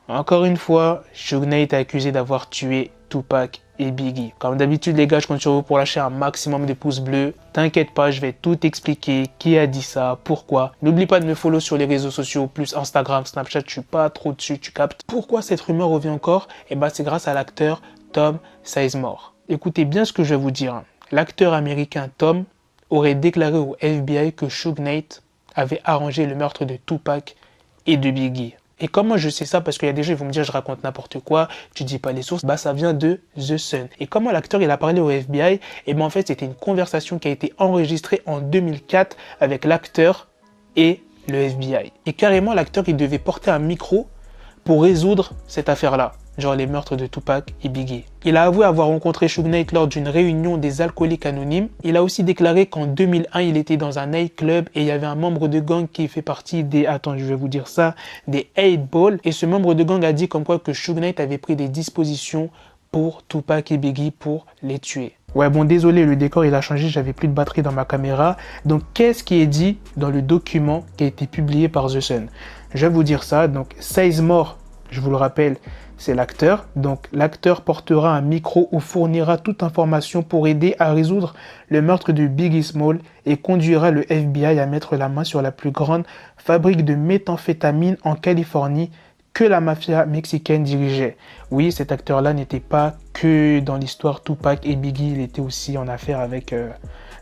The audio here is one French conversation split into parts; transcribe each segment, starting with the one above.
Encore une fois, Suge Knight est accusé d'avoir tué Tupac et Biggie. Comme d'habitude les gars, je compte sur vous pour lâcher un maximum de pouces bleus. T'inquiète pas, je vais tout expliquer, qui a dit ça, pourquoi. N'oublie pas de me follow sur les réseaux sociaux, plus Instagram, Snapchat, je suis pas trop dessus, tu captes. Pourquoi cette rumeur revient encore? Eh ben c'est grâce à l'acteur Tom Sizemore. Écoutez bien ce que je vais vous dire. L'acteur américain Tom aurait déclaré au FBI que Suge Knight avait arrangé le meurtre de Tupac et de Biggie. Et comment je sais ça? Parce qu'il y a des gens qui vont me dire je raconte n'importe quoi, tu dis pas les sources. Bah ça vient de The Sun. Et comment l'acteur il a parlé au FBI? Et ben en fait c'était une conversation qui a été enregistrée en 2004 avec l'acteur et le FBI. Et carrément l'acteur il devait porter un micro pour résoudre cette affaire-là. Genre les meurtres de Tupac et Biggie. Il a avoué avoir rencontré Suge Knight lors d'une réunion des alcooliques anonymes. Il a aussi déclaré qu'en 2001, il était dans un nightclub et il y avait un membre de gang qui fait partie des, attends, je vais vous dire ça, des 8 Ball. Et ce membre de gang a dit comme quoi que Suge Knight avait pris des dispositions pour Tupac et Biggie pour les tuer. Ouais bon désolé, le décor il a changé, j'avais plus de batterie dans ma caméra. Donc qu'est-ce qui est dit dans le document qui a été publié par The Sun? Je vais vous dire ça. Donc Sizemore, je vous le rappelle, c'est l'acteur. Donc l'acteur portera un micro ou fournira toute information pour aider à résoudre le meurtre de Biggie Small et conduira le FBI à mettre la main sur la plus grande fabrique de méthamphétamine en Californie que la mafia mexicaine dirigeait. Oui, cet acteur-là n'était pas que dans l'histoire Tupac et Biggie, il était aussi en affaire avec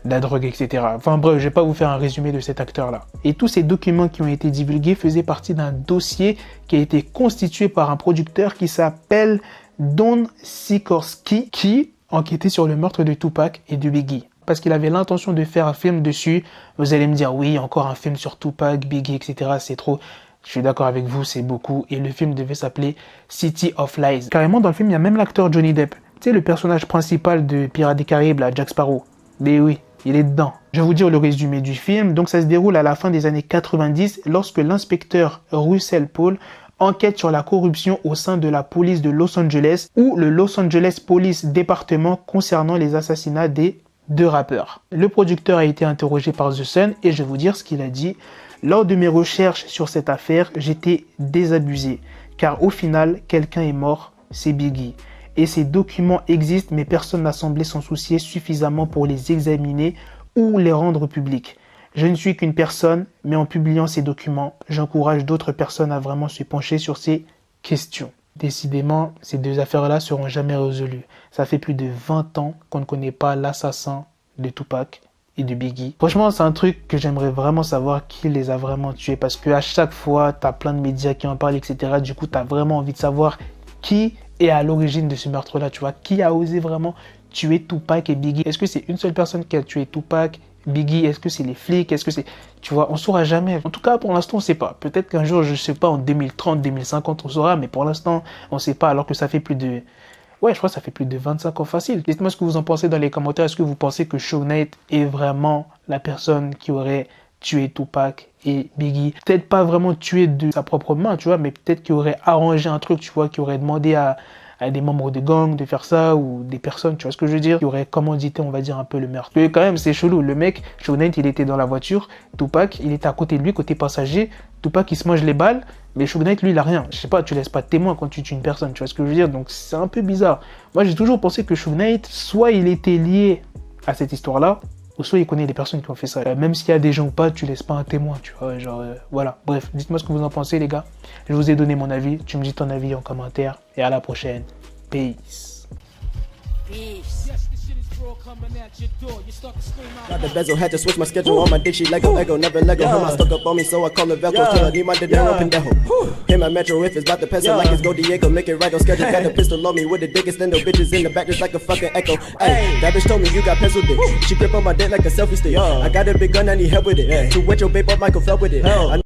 la drogue, etc. Enfin bref, je vais pas vous faire un résumé de cet acteur-là. Et tous ces documents qui ont été divulgués faisaient partie d'un dossier qui a été constitué par un producteur qui s'appelle Don Sikorsky, qui enquêtait sur le meurtre de Tupac et de Biggie. Parce qu'il avait l'intention de faire un film dessus. Vous allez me dire, oui, encore un film sur Tupac, Biggie, etc. C'est trop... Je suis d'accord avec vous, c'est beaucoup. Et le film devait s'appeler City of Lies. Carrément, dans le film, il y a même l'acteur Johnny Depp. Tu sais, le personnage principal de Pirates des Caraïbes, là, Jack Sparrow. Mais oui, il est dedans. Je vais vous dire le résumé du film. Donc, ça se déroule à la fin des années 90, lorsque l'inspecteur Russell Paul enquête sur la corruption au sein de la police de Los Angeles ou le Los Angeles Police Department concernant les assassinats des 2 rappeurs. Le producteur a été interrogé par The Sun et je vais vous dire ce qu'il a dit. Lors de mes recherches sur cette affaire, j'étais désabusé, car au final, quelqu'un est mort, c'est Biggie. Et ces documents existent, mais personne n'a semblé s'en soucier suffisamment pour les examiner ou les rendre publics. Je ne suis qu'une personne, mais en publiant ces documents, j'encourage d'autres personnes à vraiment se pencher sur ces questions. Décidément, ces 2 affaires-là seront jamais résolues. Ça fait plus de 20 ans qu'on ne connaît pas l'assassin de Tupac et de Biggie. Franchement, c'est un truc que j'aimerais vraiment savoir qui les a vraiment tués, parce que à chaque fois, tu as plein de médias qui en parlent, etc. Du coup, tu as vraiment envie de savoir qui est à l'origine de ce meurtre-là, tu vois. Qui a osé vraiment tuer Tupac et Biggie? Est-ce que c'est une seule personne qui a tué Tupac, Biggie? Est-ce que c'est les flics? Est-ce que c'est... Tu vois, on saura jamais. En tout cas, pour l'instant, on sait pas. Peut-être qu'un jour, je sais pas, en 2030, 2050, on saura, mais pour l'instant, on sait pas, alors que ça fait plus de... Ouais, je crois que ça fait plus de 25 ans facile. Dites-moi ce que vous en pensez dans les commentaires. Est-ce que vous pensez que Suge Knight est vraiment la personne qui aurait tué Tupac et Biggie? Peut-être pas vraiment tué de sa propre main, tu vois, mais peut-être qu'il aurait arrangé un truc, tu vois, qui aurait demandé à des membres de gang de faire ça, ou des personnes, tu vois ce que je veux dire, qui auraient commandité, on va dire, un peu le meurtre. Mais quand même, c'est chelou. Le mec, Suge Knight, il était dans la voiture, Tupac, il était à côté de lui, côté passager, Tupac, il se mange les balles, mais Suge Knight, lui, il a rien. Je sais pas, tu laisses pas de témoin quand tu tues une personne, tu vois ce que je veux dire, donc c'est un peu bizarre. Moi, j'ai toujours pensé que Suge Knight, soit il était lié à cette histoire-là, ou soit il connaît les personnes qui ont fait ça. Même s'il y a des gens ou pas, tu laisses pas un témoin, tu vois, genre, voilà. Bref, dites-moi ce que vous en pensez, les gars. Je vous ai donné mon avis, tu me dis ton avis en commentaire, et à la prochaine. Peace. Got the bezel, had to switch my schedule on my dick, she Lego, never Lego. Her mind stuck up on me, so I call her Velcro. Till I need my dinero pendejo. Hit my metro if it's about to peso, like it's go Diego, make it right on schedule. Got a pistol on me with the dickest endo, bitches in the back just like a fucking echo. Hey, that bitch told me you got pencil dick. She grip on my dick like a selfie stick. I got a big gun, I need help with it. To wet your babe up, Michael fell with it.